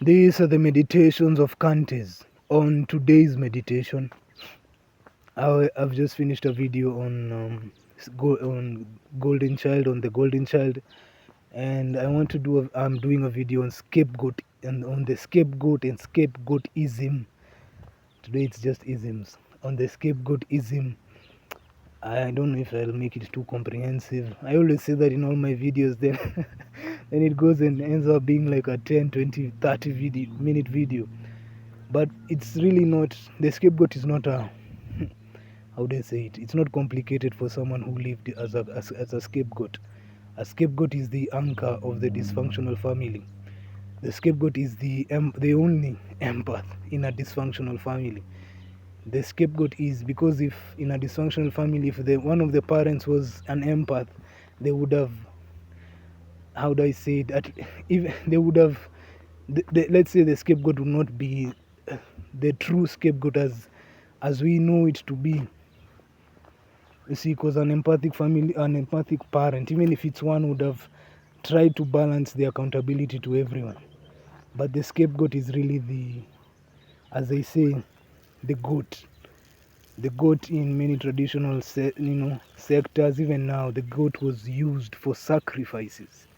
These are the meditations of Kantes. On today's meditation, I've just finished a video on Golden Child, on the Golden Child, and I want to do. I'm doing a video on scapegoat and on the scapegoat and scapegoatism. Today it's just isms. On the scapegoatism, I don't know if I'll make it too comprehensive. I always say that in all my videos, then then it goes and ends up being like a 10, 20, 30 minute video. But it's really not, the scapegoat is not a, how do I say it? It's not complicated for someone who lived as a scapegoat. A scapegoat is the anchor of the dysfunctional family. The scapegoat is the only empath in a dysfunctional family. The scapegoat is because if in a dysfunctional family, if one of the parents was an empath, they would have, how do I say it? If they would have, let's say the scapegoat would not be the true scapegoat as we know it to be. You see, because an empathic family, an empathic parent, even if it's one, would have tried to balance the accountability to everyone. But the scapegoat is really the, as they say, the goat. The goat in many traditional sectors, even now, the goat was used for sacrifices.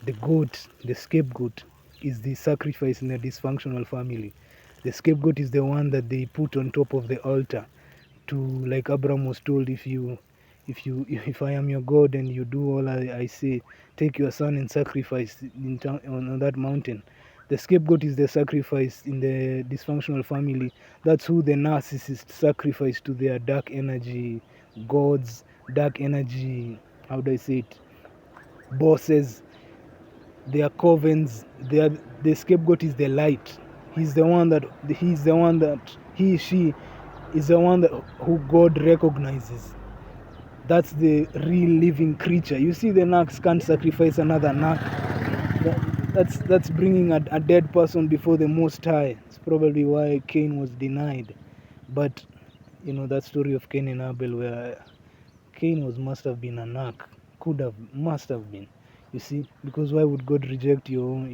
The goat, the scapegoat, is the sacrifice in a dysfunctional family. The scapegoat is the one that they put on top of the altar to, like Abraham was told, if I am your God and you do all I say, take your son and sacrifice on that mountain. The scapegoat is the sacrifice in the dysfunctional family. That's who the narcissist sacrifice to their dark energy gods, dark energy, how do I say it, bosses, their covens. The scapegoat is the light. She is the one that who God recognizes. That's the real living creature. You see, the narcs can't sacrifice another narc. That's bringing a dead person before the Most High. It's probably why Cain was denied. But that story of Cain and Abel, where Cain must have been a narc, must have been. You see, because why would God reject your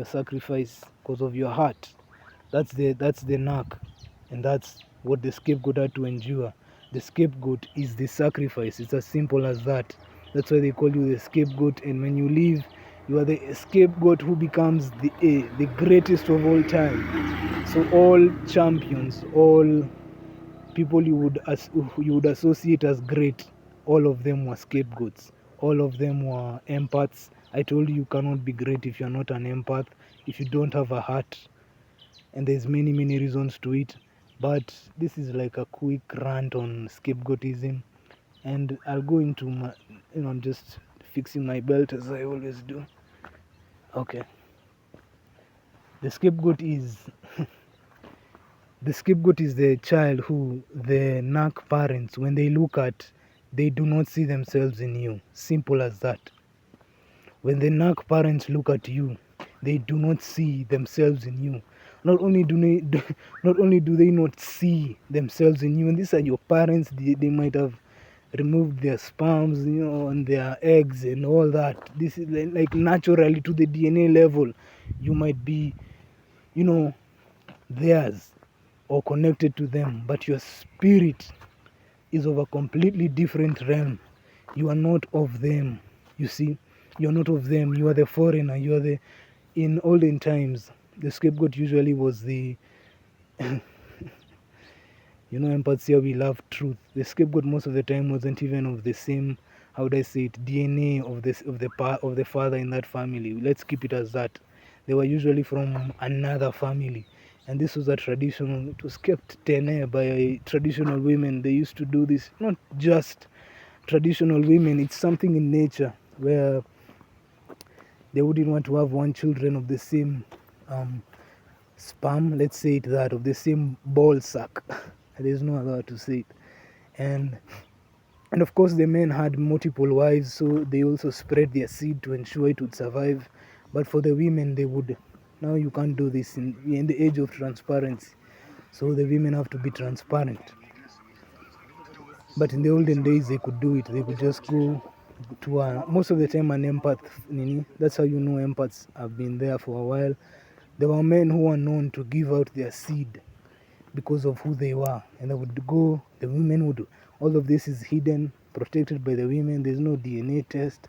sacrifice? Because of your heart. That's the narc, and that's what the scapegoat had to endure. The scapegoat is the sacrifice. It's as simple as that. That's why they call you the scapegoat. And when you leave, you are the scapegoat who becomes the greatest of all time. So all champions, all people you would associate as great, all of them were scapegoats. All of them were empaths. I told you cannot be great if you're not an empath, if you don't have a heart. And there's many reasons to it, but this is like a quick rant on scapegoatism, and I'll go into my, I'm just fixing my belt as I always do. Okay. The scapegoat is the child who the narc parents, when they look at, they do not see themselves in you. Simple as that. When the narc parents look at you, they do not see themselves in you. Not only do they not see themselves in you, and these are your parents, they might have removed their sperms, and their eggs and all that. This is like naturally to the DNA level, you might be, theirs or connected to them, but your spirit is of a completely different realm. You are not of them. You see, you're not of them. You are the foreigner. You are in olden times, the scapegoat usually was the empaths here, we love truth. The scapegoat most of the time wasn't even of the same, how would I say it, DNA of the father in that family. Let's keep it as that. They were usually from another family, and this was a traditional. It was kept tenere by traditional women. They used to do this, not just traditional women. It's something in nature where they wouldn't want to have one children of the same sperm, let's say it that, of the same ball sack. There's no other way to say it. And of course the men had multiple wives, so they also spread their seed to ensure it would survive. But for the women, they would, now you can't do this in the age of transparency, so the women have to be transparent. But in the olden days, they could do it. They could just go most of the time an empath, nini. That's how you know empaths have been there for a while. There were men who were known to give out their seed because of who they were, and they would go. The women would. All of this is hidden, protected by the women. There's no DNA test.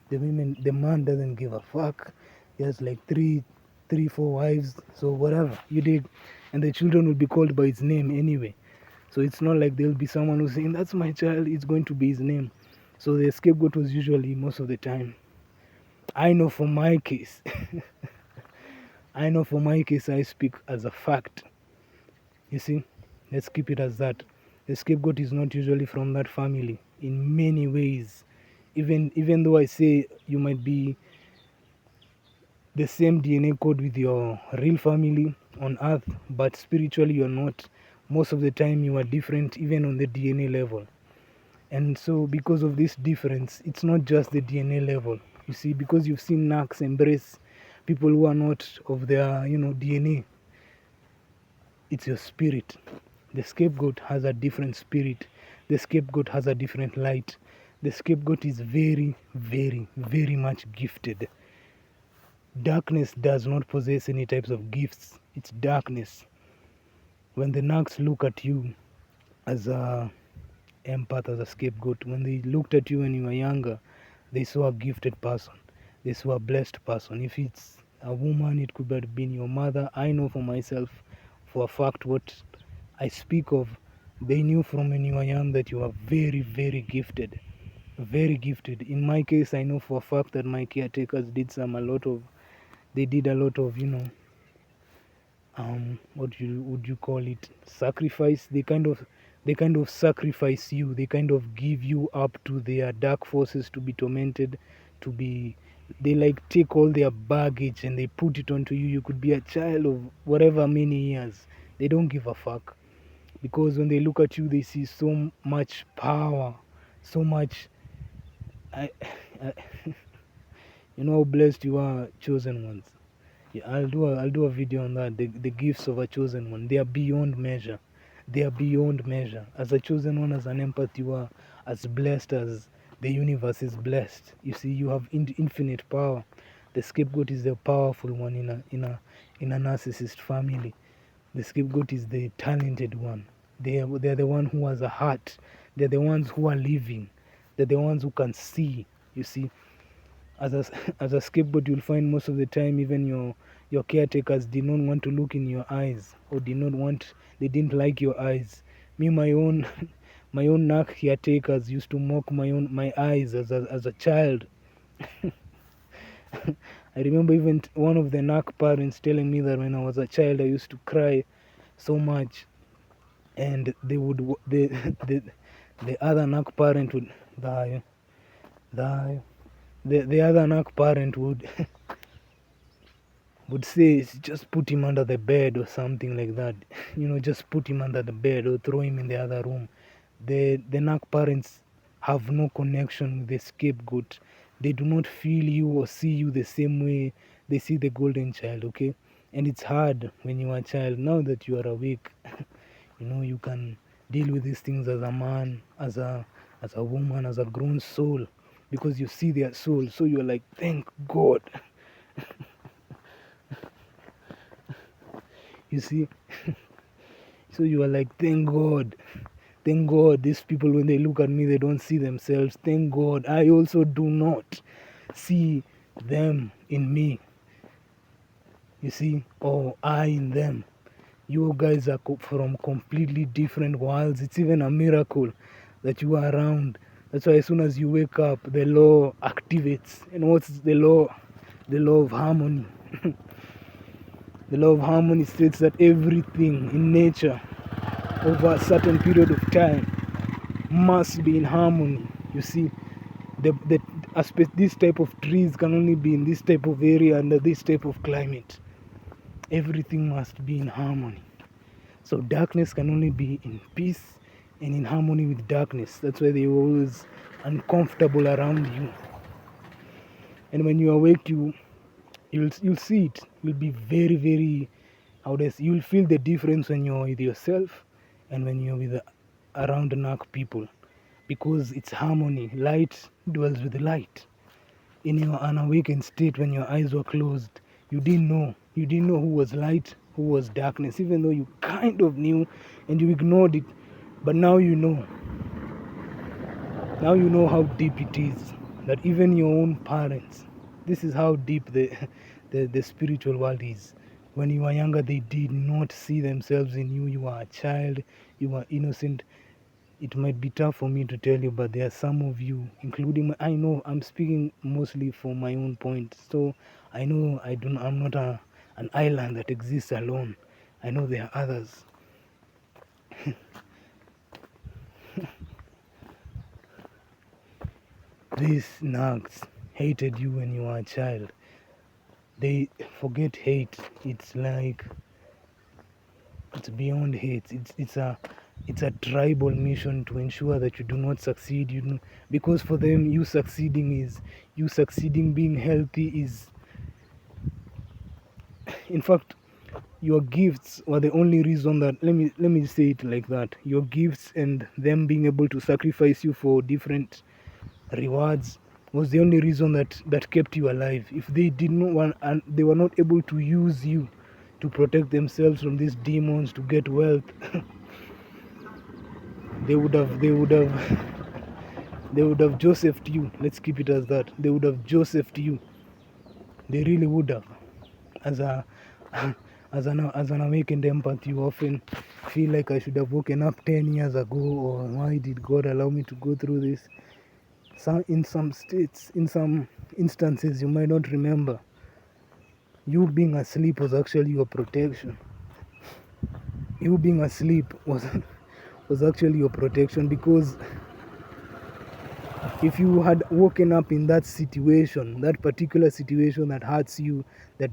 The man doesn't give a fuck. He has like three, four wives. So whatever you did, and the children will be called by his name anyway. So it's not like there'll be someone who's saying that's my child. It's going to be his name. So the scapegoat was usually most of the time. I know for my case. I speak as a fact. You see, let's keep it as that. The scapegoat is not usually from that family in many ways. Even though I say you might be the same DNA code with your real family on earth, but spiritually you're not. Most of the time you are different, even on the DNA level. And so because of this difference, it's not just the DNA level. You see, because you've seen Narcs embrace people who are not of their, DNA, it's your spirit. The scapegoat has a different spirit. The scapegoat has a different light. The scapegoat is very, very, very much gifted. Darkness does not possess any types of gifts. It's darkness. When the Narcs look at you as a empath, as a scapegoat, when they looked at you when you were younger, they saw a gifted person. They saw a blessed person. If it's a woman, it could have been your mother. I know for myself, for a fact, what I speak of. They knew from when you were young that you are very, very gifted. Very gifted. In my case, I know for a fact that my caretakers did they did a lot of, what would you call it, sacrifice. They kind of sacrifice you. They kind of give you up to their dark forces to be tormented, to be they like take all their baggage and they put it onto you. You could be a child of whatever many years. They don't give a fuck, because when they look at you they see so much power, so much. I you know how blessed you are, chosen ones. Yeah, I'll do a video on that. The gifts of a chosen one, they are beyond measure. They are beyond measure. As a chosen one, as an empath, you are as blessed as the universe is blessed. You see, you have infinite power. The scapegoat is the powerful one in a narcissist family. The scapegoat is the talented one. They're the one who has a heart. They're the ones who are living. They're the ones who can see. You see, as a, as a scapegoat, you'll find most of the time even your caretakers did not want to look in your eyes, or they didn't like your eyes. Me, my own my own narc caretakers used to mock my eyes as a child. I remember even one of the narc parents telling me that when I was a child I used to cry so much, and they would the other narc parent would the other narc parent would would say just put him under the bed or something like that. Just put him under the bed or throw him in the other room. The narc parents have no connection with the scapegoat. They do not feel you or see you the same way they see the golden child, okay? And it's hard when you are a child. Now that you are awake, you can deal with these things as a man, as a woman, as a grown soul, because you see their soul. So you're like, thank God. You see? So you are like, thank God. Thank God these people, when they look at me, they don't see themselves. Thank God I also do not see them in me. You see? Or I in them. You guys are from completely different worlds. It's even a miracle that you are around. That's why as soon as you wake up, the law activates. And what's the law? The law of harmony. The law of harmony states that everything in nature over a certain period of time must be in harmony. You see, the aspect, this type of trees can only be in this type of area under this type of climate. Everything must be in harmony. So darkness can only be in peace and in harmony with darkness. That's why they're always uncomfortable around you. And when you awake, you'll see it. You'll be very, very, you'll feel the difference when you're with yourself and when you're with around narc people. because it's harmony. Light dwells with light. In your unawakened state, when your eyes were closed, you didn't know. You didn't know who was light, who was darkness, even though you kind of knew and you ignored it. But now you know. Now you know how deep it is. That even your own parents, this is how deep the spiritual world is. When you were younger, they did not see themselves in you. You were a child, you were innocent. It might be tough for me to tell you, but there are some of you, including I know I'm speaking mostly from my own point. So I know I'm not an island that exists alone. I know there are others. These nags hated you when you were a child. They forget hate. It's like it's beyond hate. It's a tribal mission to ensure that you do not succeed. Because for them, you succeeding being healthy is, in fact, your gifts were the only reason that, let me say it like that, your gifts and them being able to sacrifice you for different rewards was the only reason that kept you alive. If they did not want, and they were not able to use you to protect themselves from these demons to get wealth, they would have they would have Josephed you. Let's keep it as that. They would have Josephed you. They really would have. As a as an awakened empath, you often feel like I should have woken up 10 years ago, or why did God allow me to go through this? In some states, in some instances, you might not remember. You being asleep was actually your protection. You being asleep was actually your protection, because if you had woken up in that situation, that particular situation that hurts you, that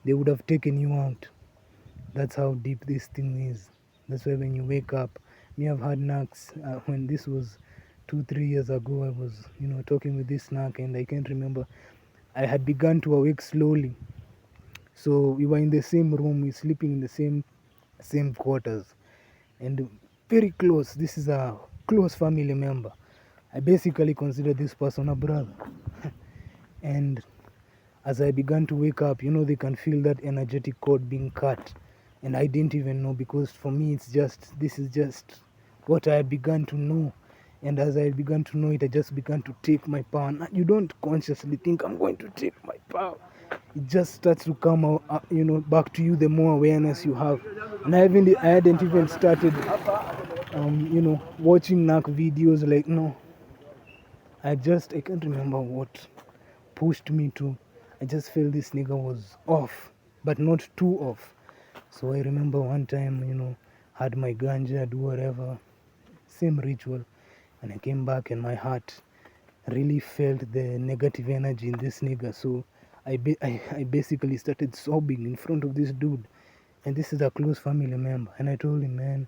they would have taken you out. That's how deep this thing is. That's why when you wake up, me, I've had knacks. When this was 2-3 years ago, I was talking with this knack, and I can't remember. I had begun to awake slowly. So we were in the same room, we sleeping in the same quarters, and very close. This is a close family member. I basically consider this person a brother. And as I began to wake up, they can feel that energetic cord being cut. And I didn't even know, because for me, this is just what I had begun to know. And as I began to know it, I just began to take my power. Now, you don't consciously think I'm going to take my power. It just starts to come out, back to you the more awareness you have. And I hadn't even started, watching NAC videos. Like, no, I can't remember what pushed me to. I just felt this nigga was off, but not too off. So I remember one time, had my ganja, do whatever, same ritual, and I came back and my heart really felt the negative energy in this nigga. So I basically started sobbing in front of this dude, and this is a close family member. And I told him, man,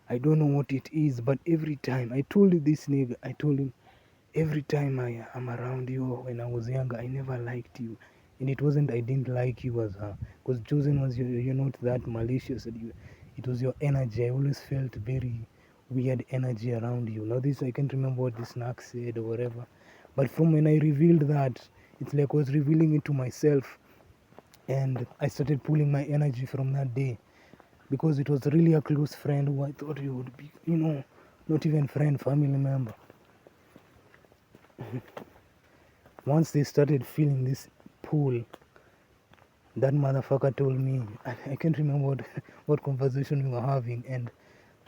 I don't know what it is, but every time I told this nigga, I told him, every time I am around you, when I was younger, I never liked you. And it wasn't I didn't like you as because chosen was you're not that malicious. It was your energy. I always felt very weird energy around you. Now this, I can't remember what this snack said or whatever. But from when I revealed that, it's like I was revealing it to myself. And I started pulling my energy from that day, because it was really a close friend who I thought you would be, not even friend, family member. Once they started feeling this pull, that motherfucker told me, I can't remember what conversation we were having, and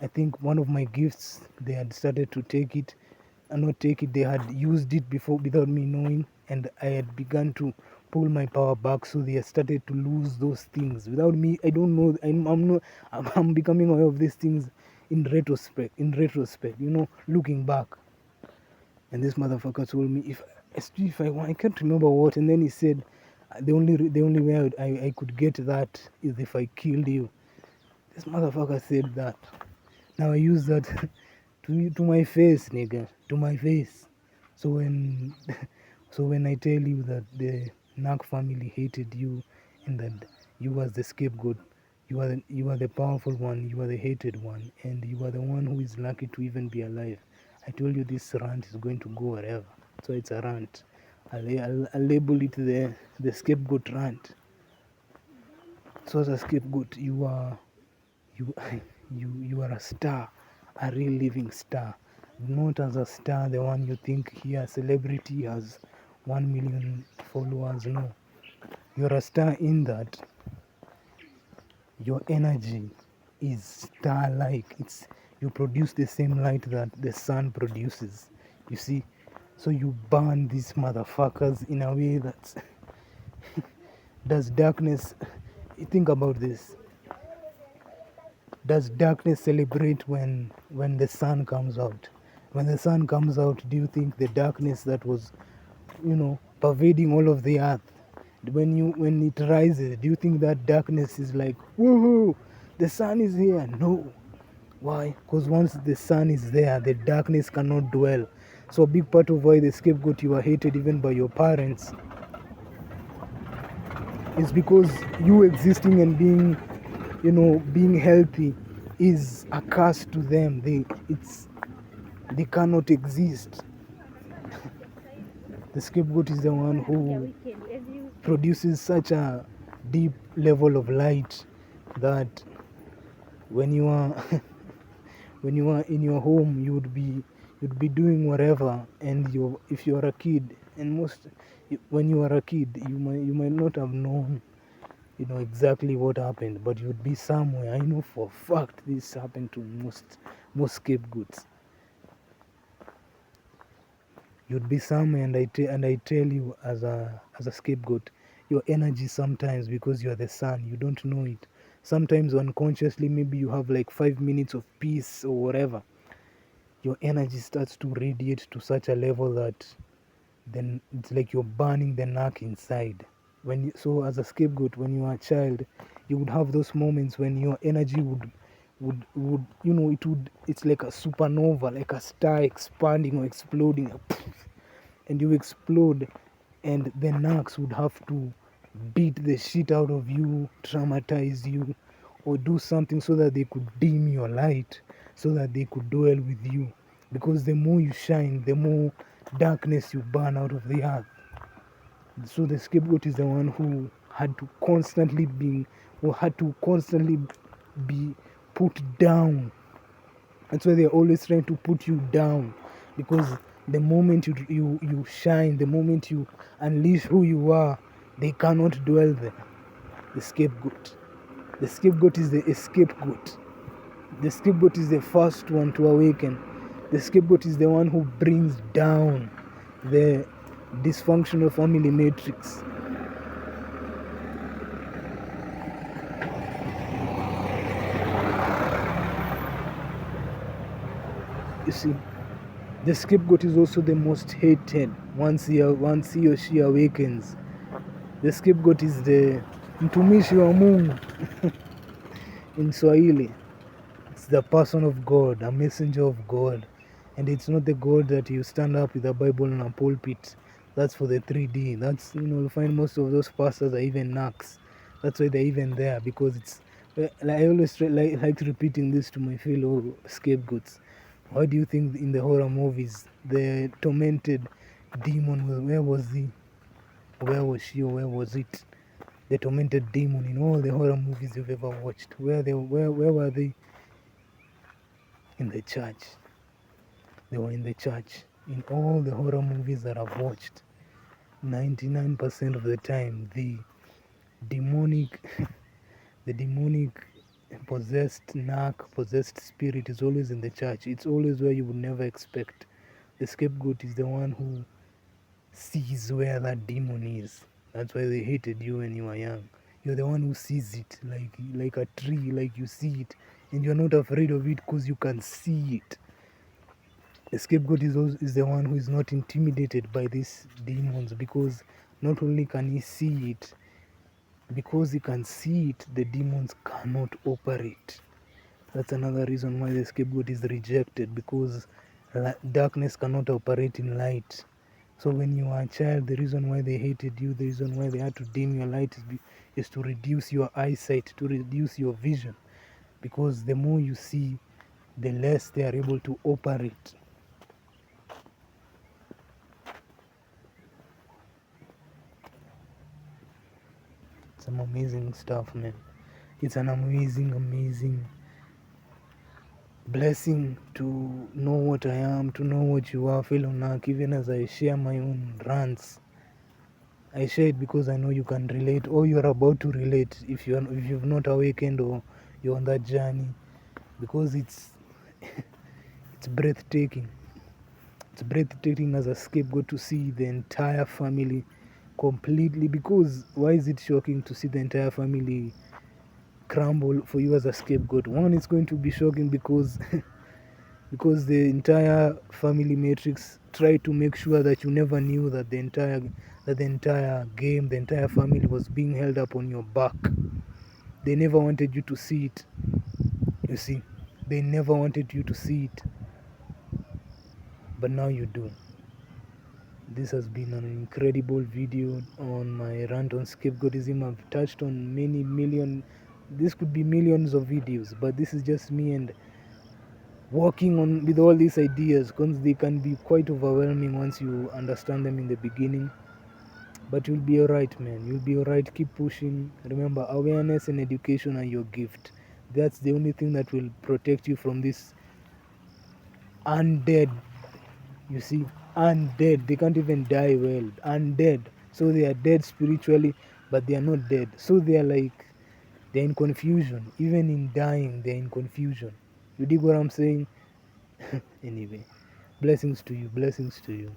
I think one of my gifts, they had started to take it, and not take it, they had used it before without me knowing, and I had begun to pull my power back, so they had started to lose those things without me. I don't know. I'm becoming aware of these things in retrospect, looking back. And this motherfucker told me, if I want, I can't remember what, and then he said, the only way I could get that is if I killed you. This motherfucker said that. Now I use that to my face, nigga, to my face. So when so when I tell you that the Nak family hated you, and that you was the scapegoat, You are the powerful one, you are the hated one, and you are the one who is lucky to even be alive. I told you this rant is going to go wherever, so it's a rant. I'll label it the scapegoat rant. So as a scapegoat, you you are a star, a real living star, not as a star the one you think here celebrity has 1 million followers. No, you're a star in that your energy is star like. It's You produce the same light that the sun produces, you see. So you burn these motherfuckers in a way that does darkness. Think about this. Does darkness celebrate when the sun comes out? When the sun comes out, do you think the darkness that was, pervading all of the earth, when it rises, do you think that darkness is like, woohoo, the sun is here? No. Why? Because once the sun is there, the darkness cannot dwell. So a big part of why the scapegoat, you are hated even by your parents, is because you existing and being healthy is a curse to them. They cannot exist. The scapegoat is the one who produces such a deep level of light that when you are when you are in your home, you'd be doing whatever, and if you are a kid, and when you are a kid, you might not have known exactly what happened, but you'd be somewhere. I know for a fact this happened to most scapegoats. You'd be somewhere, and I tell you, as a scapegoat, your energy sometimes, because you're the sun, you don't know it. Sometimes unconsciously, maybe you have like 5 minutes of peace or whatever. Your energy starts to radiate to such a level that then it's like you're burning the knack inside. So as a scapegoat, when you are a child, you would have those moments when your energy would it's like a supernova, like a star expanding or exploding, and you explode, and the knacks would have to beat the shit out of you, traumatize you, or do something so that they could dim your light, so that they could dwell with you. Because the more you shine, the more darkness you burn out of the earth. So the scapegoat is the one who had to constantly be put down. That's why they're always trying to put you down, because the moment you shine, the moment you unleash who you are, they cannot dwell there. The scapegoat. The scapegoat is the scapegoat. The scapegoat is the first one to awaken. The scapegoat is the one who brings down the dysfunctional family matrix. You see, the scapegoat is also the most hated once he or she awakens. The scapegoat is the mtumishi wa Mungu in Swahili. It's the person of God, a messenger of God. And it's not the God that you stand up with a Bible in a pulpit. That's for the 3D. That's, you'll find most of those pastors are even knacks. That's why they're even there, because it's, I always like repeating this to my fellow scapegoats. Why do you think in the horror movies, the tormented demon, where was he? Where was she, or where was it? The tormented demon in all the horror movies you've ever watched. Where were they? In the church. They were in the church. In all the horror movies that I've watched, 99% of the time, demonic, the demonic possessed spirit is always in the church. It's always where you would never expect. The scapegoat is the one who sees where that demon is. That's why they hated you when you were young. You're the one who sees it, like a tree, like you see it, and you're not afraid of it because you can see it. The scapegoat is the one who is not intimidated by these demons, because not only can he see it, because he can see it, the demons cannot operate. That's another reason why the scapegoat is rejected, because darkness cannot operate in light. So when you are a child, the reason why they hated you, the reason why they had to dim your light is to reduce your eyesight, to reduce your vision. Because the more you see, the less they are able to operate. Some amazing stuff, man. It's an amazing blessing to know what I am, to know what you are, fellow Nak. Even as I share my own rants, I share it because I know you can relate, or you're about to relate if you've not awakened or you're on that journey, because it's breathtaking. It's breathtaking as a scapegoat to see the entire family completely. Because why is it shocking to see the entire family crumble for you as a scapegoat? One, it's going to be shocking because because the entire family matrix tried to make sure that you never knew that the entire game, the entire family was being held up on your back. They never wanted you to see it. You see, they never wanted you to see it, but now you do. This has been an incredible video on my rant on scapegoatism. I've touched on many million, this could be millions of videos, but this is just me and working on with all these ideas, because they can be quite overwhelming once you understand them in the beginning. But you'll be alright, man. You'll be alright. Keep pushing. Remember, awareness and education are your gift. That's the only thing that will protect you from this undead. You see, undead. They can't even die well. Undead. So they are dead spiritually, but they are not dead. So they are like, they're in confusion. Even in dying, they're in confusion. You dig what I'm saying? Anyway, blessings to you. Blessings to you.